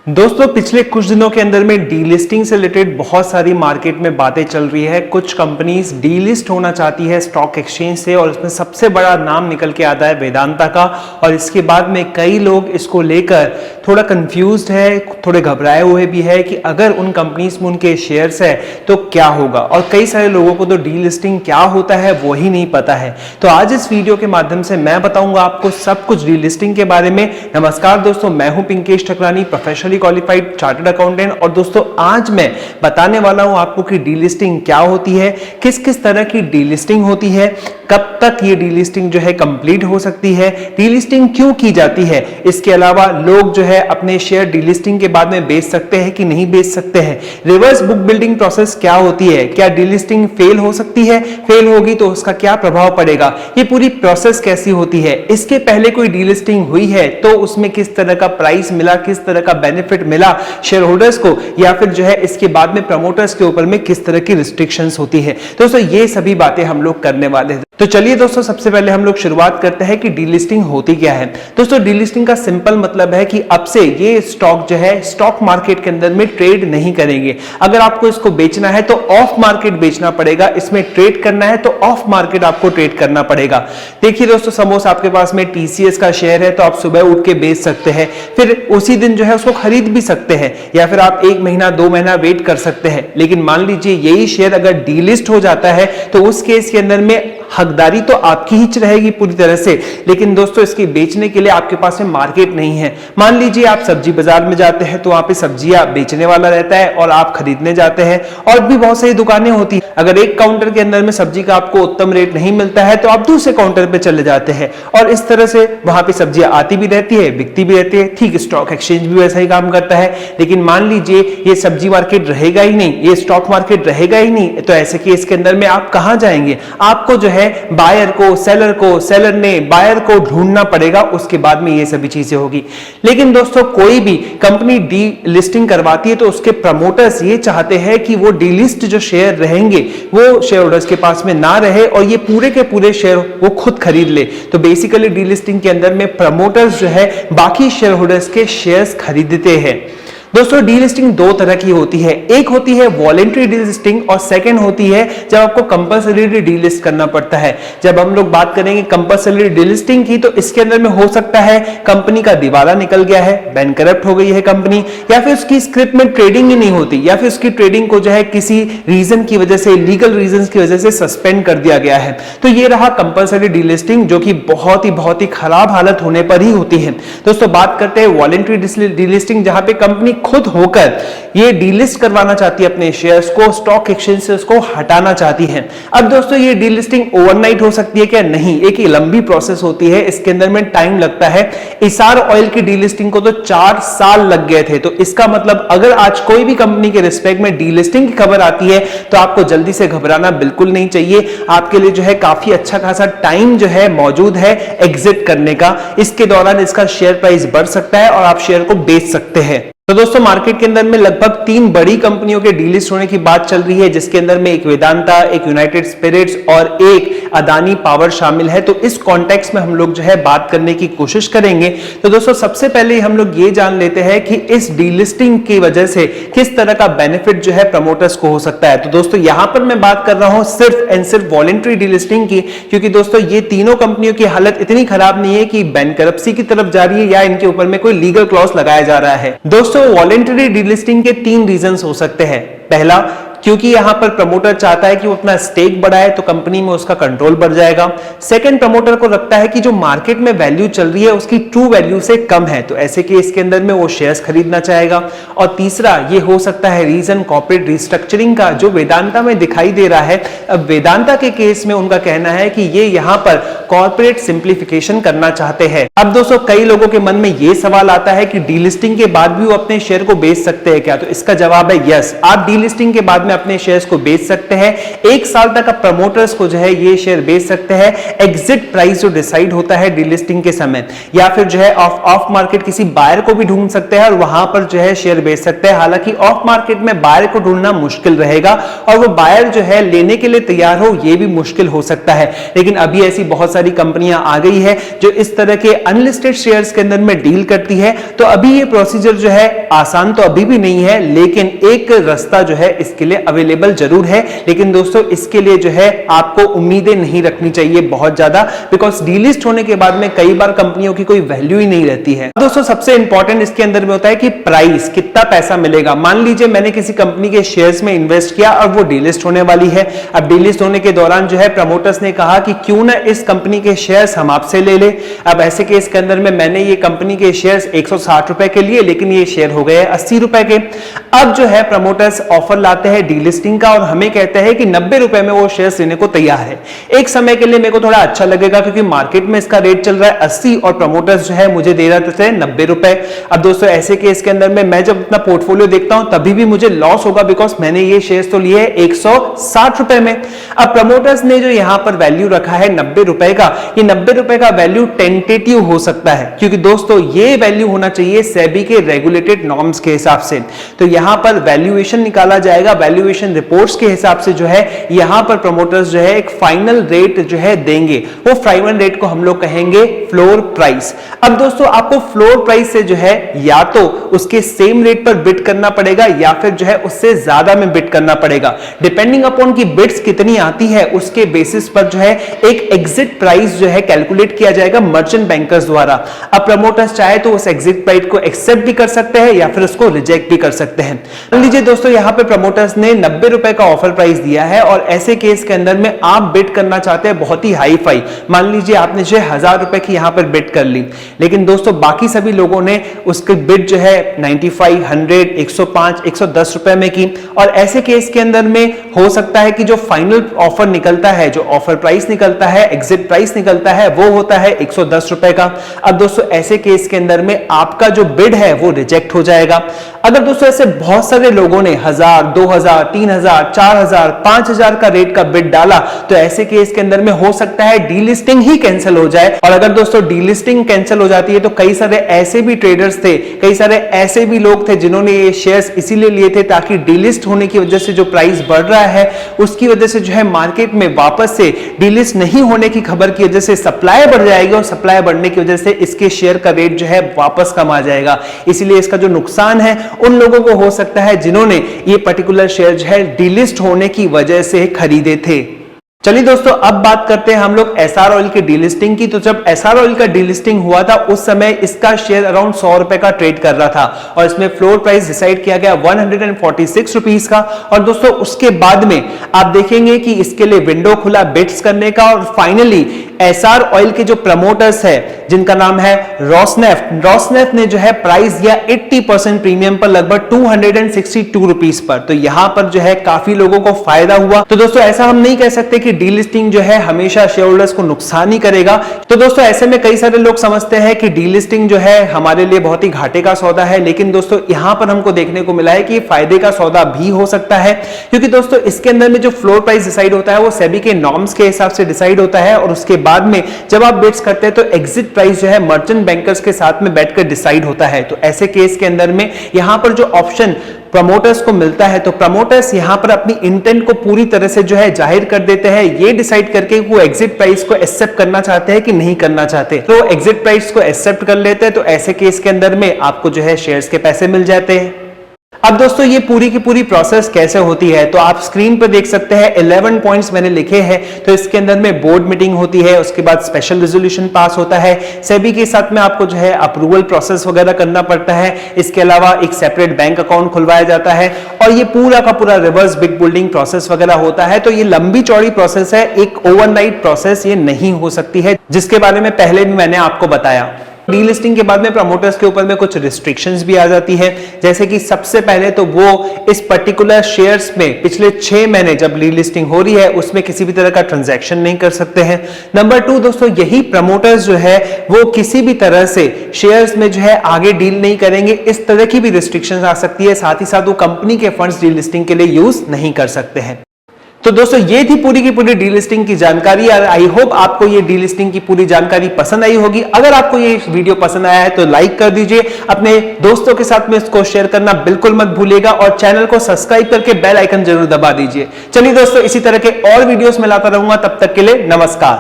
दोस्तों पिछले कुछ दिनों के अंदर में डीलिस्टिंग से रिलेटेड बहुत सारी मार्केट में बातें चल रही है। कुछ कंपनीज डीलिस्ट होना चाहती है स्टॉक एक्सचेंज से और उसमें सबसे बड़ा नाम निकल के आता है वेदांता का। और इसके बाद में कई लोग इसको लेकर थोड़ा कंफ्यूज्ड है, थोड़े घबराए हुए भी है कि अगर उन कंपनीज में उनके शेयर्स है तो क्या होगा। और कई सारे लोगों को तो डीलिस्टिंग क्या होता है वो ही नहीं पता है। तो आज इस वीडियो के माध्यम से मैं बताऊंगा आपको सब कुछ डीलिस्टिंग के बारे में। नमस्कार दोस्तों, मैं हूं Pinkesh Thakrani, professionally qualified chartered accountant. और दोस्तों आज मैं बताने वाला हूं आपको कि डीलिस्टिंग क्या होती है, किस किस तरह की डीलिस्टिंग होती है, कब तक ये डीलिस्टिंग जो है कंप्लीट हो सकती है, डीलिस्टिंग क्यों की जाती है, इसके अलावा लोग जो है अपने शेयर डीलिस्टिंग के बाद में बेच सकते हैं कि नहीं बेच सकते हैं, रिवर्स बुक बिल्डिंग प्रोसेस क्या होती है, क्या डीलिस्टिंग फेल हो सकती है, फेल होगी तो उसका क्या प्रभाव पड़ेगा, ये पूरी प्रोसेस कैसी होती है, इसके पहले कोई डीलिस्टिंग हुई है तो उसमें किस तरह का प्राइस मिला, किस तरह का बेनिफिट मिला शेयर होल्डर्स को, या फिर जो है इसके बाद में प्रमोटर्स के ऊपर में किस तरह की रिस्ट्रिक्शंस होती है। दोस्तों ये सभी बातें हम लोग करने वाले हैं। तो चलिए दोस्तों सबसे पहले हम लोग शुरुआत करते हैं कि डीलिस्टिंग होती क्या है। दोस्तों डीलिस्टिंग का सिंपल मतलब है कि अब से ये स्टॉक जो है स्टॉक मार्केट के अंदर में ट्रेड नहीं करेंगे। अगर आपको इसको बेचना है तो ऑफ मार्केट बेचना पड़ेगा, इसमें ट्रेड करना है तो ऑफ मार्केट आपको ट्रेड करना पड़ेगा। देखिए दोस्तों, सपोज आपके पास में टीसीएस का शेयर है तो आप सुबह उठ के बेच सकते हैं, फिर उसी दिन जो है उसको खरीद भी सकते हैं, या फिर आप 1 महीना 2 महीना वेट कर सकते हैं। लेकिन मान लीजिए यही शेयर अगर डीलिस्ट हो जाता है तो उस केस के अंदर में हकदारी तो आपकी ही रहेगी पूरी तरह से, लेकिन दोस्तों इसकी बेचने के लिए आपके पास में मार्केट नहीं है। मान लीजिए आप सब्जी बाजार में जाते हैं तो वहां पे सब्जियां बेचने वाला रहता है और आप खरीदने जाते हैं, और भी बहुत सारी दुकानें होती हैं। अगर एक काउंटर के अंदर में सब्जी का आपको उत्तम रेट नहीं मिलता है तो आप दूसरे काउंटर पे चले जाते हैं, और इस तरह से वहां पे सब्जियां आती भी रहती है, बिकती भी रहती है। ठीक, स्टॉक एक्सचेंज भी वैसा ही काम करता है। लेकिन मान लीजिए ये सब्जी मार्केट रहेगा ही नहीं, ये स्टॉक मार्केट रहेगा ही नहीं, तो ऐसे केस के अंदर में आप कहां जाएंगे? आपको जो है बायर को, सेलर ने बायर को ढूंढना पड़ेगा, उसके बाद में ये सभी चीजें होगी। लेकिन दोस्तों कोई भी कंपनी डी लिस्टिंग करवाती है तो उसके प्रमोटर्स ये चाहते हैं कि वो डीलिस्ट जो शेयर रहेंगे वो शेयर होल्डर्स के पास में ना रहे और ये पूरे के पूरे शेयर वो खुद खरीद ले। तो बेसिकली डीलिस्टिंग के अंदर में प्रमोटर्स जो है बाकी शेयर होल्डर्स के शेयर्स खरीदते हैं। दोस्तों डीलिस्टिंग दो तरह की होती है, एक होती है वॉलेंट्री डीलिस्टिंग और सेकंड होती है जब आपको कंपल्सरी डीलिस्ट करना पड़ता है। जब हम लोग बात करेंगे कंपल्सरी डीलिस्टिंग की तो इसके अंदर में हो सकता है कंपनी का दिवाला निकल गया है, बैंकरप्ट हो गई है कंपनी, या फिर उसकी स्क्रिप्ट में ट्रेडिंग ही नहीं होती, या फिर उसकी ट्रेडिंग को जो है किसी रीजन की वजह से, लीगल रीजन की वजह से सस्पेंड कर दिया गया है। तो ये रहा कंपल्सरी डीलिस्टिंग, जो कि बहुत ही खराब हालत होने पर ही होती है। दोस्तों बात करते हैं वॉलेंट्री डीलिस्टिंग, जहां पे कंपनी खुद होकर ये डीलिस्ट करवाना चाहती है अपने शेयर्स को, स्टॉक एक्सचेंज से उसको हटाना चाहती है। अब दोस्तों ये डीलिस्टिंग ओवरनाइट हो सकती है क्या? नहीं, एक लंबी प्रोसेस होती है, इसके अंदर में टाइम लगता है। इसार ऑयल की डीलिस्टिंग को तो 4 साल लग गए थे। तो इसका मतलब अगर आज कोई भी कंपनी के रिस्पेक्ट में डीलिस्टिंग की खबर आती है तो आपको जल्दी से घबराना बिल्कुल नहीं चाहिए। आपके लिए जो है काफी अच्छा खासा टाइम जो है मौजूद है एग्जिट करने का। इसके दौरान इसका शेयर प्राइस बढ़ सकता है और आप शेयर को बेच सकते हैं। तो दोस्तों मार्केट के अंदर में लगभग 3 बड़ी कंपनियों के डीलिस्ट होने की बात चल रही है, जिसके अंदर में एक वेदांता, एक यूनाइटेड स्पिरिट्स और एक अदानी पावर शामिल है। तो इस कॉन्टेक्स्ट में हम लोग जो है बात करने की कोशिश करेंगे। तो दोस्तों सबसे पहले हम लोग ये जान लेते हैं कि इस डीलिस्टिंग की वजह से किस तरह का बेनिफिट जो है प्रमोटर्स को हो सकता है। तो दोस्तों यहां पर मैं बात कर रहा हूं सिर्फ एंड सिर्फ वॉलेंट्री डीलिस्टिंग की, क्योंकि दोस्तों ये तीनों कंपनियों की हालत इतनी खराब नहीं है कि बैंकरप्सी की तरफ जा रही है या इनके ऊपर में कोई लीगल क्लॉज लगाया जा रहा है। दोस्तों वॉलेंटरी डीलिस्टिंग के 3 रीजंस हो सकते हैं। पहला, क्योंकि यहां पर प्रमोटर चाहता है कि वो अपना स्टेक बढ़ाए तो कंपनी में उसका कंट्रोल बढ़ जाएगा। सेकंड, प्रमोटर को लगता है कि जो मार्केट में वैल्यू चल रही है उसकी ट्रू वैल्यू से कम है, तो ऐसे केस के अंदर में वो शेयर्स खरीदना चाहेगा। और तीसरा ये हो सकता है रीजन कॉर्पोरेट रिस्ट्रक्चरिंग का, जो वेदांता में दिखाई दे रहा है। अब वेदांता के केस में उनका कहना है कि ये यहां पर कॉर्पोरेट सिंप्लीफिकेशन करना चाहते हैं। अब दोस्तों कई लोगों के मन में ये सवाल आता है कि डीलिस्टिंग के बाद भी वो अपने शेयर को बेच सकते हैं क्या? तो इसका जवाब है यस। आप डीलिस्टिंग के बाद में में अपने शेयर्स को बेच सकते हैं। 1 साल तक आप प्रमोटर्स को जो है ये शेयर बेच सकते हैं। एग्जिट प्राइस जो डिसाइड होता है डीलिस्टिंग के समय, या फिर जो है ऑफ मार्केट किसी बायर को भी ढूंढ सकते हैं और वहां पर जो है शेयर बेच सकते हैं। हालांकि ऑफ मार्केट में बायर को ढूंढना मुश्किल रहेगा और वो बायर जो है लेने के लिए तैयार हो ये भी मुश्किल हो सकता है। लेकिन अभी ऐसी बहुत सारी कंपनियां आ गई है जो इस तरह के अनलिस्टेड शेयर्स के अंदर में डील करती है। तो अभी ये प्रोसीजर जो है आसान तो अभी भी नहीं है, लेकिन एक रास्ता जो है इसके लिए अवेलेबल जरूर है। लेकिन दोस्तों इसके लिए जो है आपको उम्मीदें नहीं रखनी चाहिए बहुत ज्यादा, बिकॉज डीलिस्ट होने के बाद में कई बार कंपनियों की कोई वैल्यू ही नहीं रहती है। दोस्तों सबसे इंपॉर्टेंट इसके अंदर में होता है कि प्राइस, कितना पैसा मिलेगा। मान लीजिए मैंने किसी कंपनी के शेयर्स में इन्वेस्ट किया और वो डीलिस्ट होने वाली है। अब डीलिस्ट होने के दौरान जो है प्रमोटर्स ने कहा कि क्यों ना इस कंपनी के शेयर्स हम आपसे ले ले। अब ऐसे केस के अंदर में मैंने ये कंपनी के शेयर्स 160 रुपए के लिए, लेकिन ये शेयर हो गए 80 रुपए के। अब जो है प्रमोटर्स ऑफर लाते हैं डीलिस्टिंग का और हमें कहते हैं कि 90 रुपए में वो शेयर्स लेने को तैयार है। एक समय के लिए मेरे को थोड़ा अच्छा लगेगा क्योंकि मार्केट में इसका रेट चल रहा है 80 और प्रमोटर्स जो है मुझे दे रहे थे 90 रुपए। अब दोस्तों ऐसे केस के अंदर में मैं जब अपना पोर्टफोलियो देखता हूं तभी भी मुझे लॉस होगा, बिकॉज मैंने ये शेयर्स तो लिए 160 रुपए में। अब प्रमोटर्स ने जो यहां पर वैल्यू रखा है 90 रुपए का, ये 90 रुपए का वैल्यू टेंटेटिव हो सकता है, क्योंकि दोस्तों ये वैल्यू होना चाहिए सेबी के रेगुलेटेड नॉर्म्स के हिसाब से। तो यहां पर वैल्यूएशन निकाला जाएगा, वैल्यूएशन रिपोर्ट्स के हिसाब से जो है यहां पर प्रमोटर्स जो है एक फाइनल रेट जो है देंगे। वो फाइनल रेट को हम लोग कहेंगे फ्लोर प्राइस। अब दोस्तों आपको फ्लोर प्राइस से जो है या तो उसके सेम रेट पर बिड करना पड़ेगा या फिर जो है उससे ज्यादा में बिड करना पड़ेगा। डिपेंडिंग अपॉन की बिड्स कितनी आती है उसके बेसिस पर जो है एक एग्जिट प्राइस जो है कैलकुलेट किया जाएगा मर्चेंट बैंकर्स द्वारा। अब प्रमोटर्स चाहे तो उस एग्जिट प्राइस को एक्सेप्ट भी कर सकते हैं या फिर उसको रिजेक्ट भी कर सकते हैं। मान लीजिए दोस्तों यहां पे प्रमोटर्स ने 90 रुपए का ऑफर प्राइस दिया है और ऐसे केस के अंदर में आप बिड करना चाहते हैं बहुत ही हाई फाई। मान लीजिए आपने जो 1000 रुपए की यहां पर बिड कर ली, लेकिन दोस्तों बाकी सभी लोगों ने उसकी बिड जो है 95, 100, 105, 110 रुपए में की। और ऐसे केस के अंदर में हो सकता है कि जो फाइनल ऑफर निकलता है, जो ऑफर प्राइस निकलता है, एग्जिट प्राइस निकलता है, वो होता है 110 रुपए का। अब दोस्तों ऐसे केस के अंदर में आपका जो बिड है वो रिजेक्ट हो जाएगा। अगर दोस्तों ऐसे बहुत सारे लोगों ने 1000, 2000, 3000, 4000, 5000 का रेट का बिड डाला, तो ऐसे केस के अंदर में हो सकता है डीलिस्टिंग ही कैंसिल हो जाए। और अगर दोस्तों डीलिस्टिंग कैंसिल हो जाती है तो कई सारे ऐसे भी ट्रेडर्स थे, कई सारे ऐसे भी लोग थे जिन्होंने ये शेयर्स इसीलिए लिए थे ताकि डीलिस्ट होने की वजह से जो प्राइस बढ़ रहा है उसकी वजह से जो है मार्केट में वापस से डीलिस्ट नहीं होने की खबर की वजह से सप्लाई बढ़ जाएगी और सप्लाई बढ़ने की वजह से इसके शेयर का रेट जो है वापस कम आ जाएगा। इसीलिए इसका जो नुकसान है उन लोगों को हो सकता है जिन्होंने ये पर्टिकुलर शेयर जो है डीलिस्ट होने की वजह से खरीदे थे। चलिए दोस्तों अब बात करते हैं हम लोग एसआर ऑयल की डीलिस्टिंग की। तो जब एसआर ऑयल का डीलिस्टिंग हुआ था उस समय इसका शेयर अराउंड 100 रुपए का ट्रेड कर रहा था और इसमें फ्लोर प्राइस डिसाइड किया गया 146 रुपीस का। और दोस्तों उसके बाद में आप देखेंगे कि इसके लिए विंडो खुला बिड्स करने का और फाइनली एसआर ऑयल के जो प्रमोटर्स है जिनका नाम है रोसनेफ्ट ने जो है प्राइस दिया 80% प्रीमियम पर, लगभग 262 रुपीस पर। तो यहां पर जो है काफी लोगों को फायदा हुआ। तो दोस्तों ऐसा हम नहीं कह सकते कि डीलिस्टिंग जो है हमेशा शेयर होल्डर्स को नुकसान ही करेगा। तो दोस्तों ऐसे में कई सारे लोग समझते हैं कि डीलिस्टिंग जो है हमारे लिए बहुत ही घाटे का सौदा है, लेकिन दोस्तों यहां पर हमको देखने को मिला है कि फायदे का सौदा भी हो सकता है, क्योंकि दोस्तों इसके अंदर में जो फ्लोर प्राइस डिसाइड होता है वो सेबी के नॉर्म्स के हिसाब से डिसाइड होता है और उसके बाद में जब आप बिड्स करते हैं तो एग्जिट प्राइस जो है मर्चेंट बैंकर्स के साथ में बैठकर डिसाइड होता है। तो ऐसे केस के अंदर में यहां पर जो ऑप्शन प्रमोटर्स को मिलता है तो प्रमोटर्स यहां पर अपनी इंटेंट को पूरी तरह से जो है जाहिर कर देते हैं, ये डिसाइड करके वो एग्जिट प्राइस को एक्सेप्ट करना चाहते हैं कि नहीं करना चाहते। तो एग्जिट प्राइस को एक्सेप्ट कर लेते हैं तो ऐसे केस के अंदर में आपको जो है शेयर्स के पैसे मिल जाते हैं। अब दोस्तों ये पूरी की पूरी प्रोसेस कैसे होती है तो आप स्क्रीन पर देख सकते हैं 11 पॉइंट्स मैंने लिखे हैं। तो इसके अंदर में बोर्ड मीटिंग होती है, उसके बाद स्पेशल रेजोल्यूशन पास होता है, सेबी के साथ में आपको जो है अप्रूवल प्रोसेस वगैरह करना पड़ता है, इसके अलावा एक सेपरेट बैंक अकाउंट खुलवाया जाता है और ये पूरा का पूरा रिवर्स बिग बुल्डिंग प्रोसेस वगैरह होता है। तो ये लंबी चौड़ी प्रोसेस है, एक ओवरनाइट प्रोसेस ये नहीं हो सकती है, जिसके बारे में पहले भी मैंने आपको बताया। डीलिस्टिंग के बाद में प्रमोटर्स के ऊपर में कुछ रिस्ट्रिक्शंस भी आ जाती है, जैसे कि सबसे पहले तो वो इस पर्टिकुलर शेयर्स में पिछले 6 महीने जब डीलिस्टिंग हो रही है उसमें किसी भी तरह का ट्रांजैक्शन नहीं कर सकते हैं। नंबर 2 दोस्तों, यही प्रमोटर्स जो है वो किसी भी तरह से शेयर्स में जो है आगे डील नहीं करेंगे, इस तरह की भी रिस्ट्रिक्शंस आ सकती है। साथ ही साथ वो कंपनी के फंड्स डीलिस्टिंग के लिए यूज नहीं कर सकते हैं। तो दोस्तों ये थी पूरी की पूरी डीलिस्टिंग की जानकारी और आई होप आपको ये डीलिस्टिंग की पूरी जानकारी पसंद आई होगी। अगर आपको ये वीडियो पसंद आया है तो लाइक कर दीजिए, अपने दोस्तों के साथ में इसको शेयर करना बिल्कुल मत भूलिएगा और चैनल को सब्सक्राइब करके बेल आइकन जरूर दबा दीजिए। चलिए दोस्तों, इसी तरह के और वीडियोस में लाता रहूंगा, तब तक के लिए नमस्कार।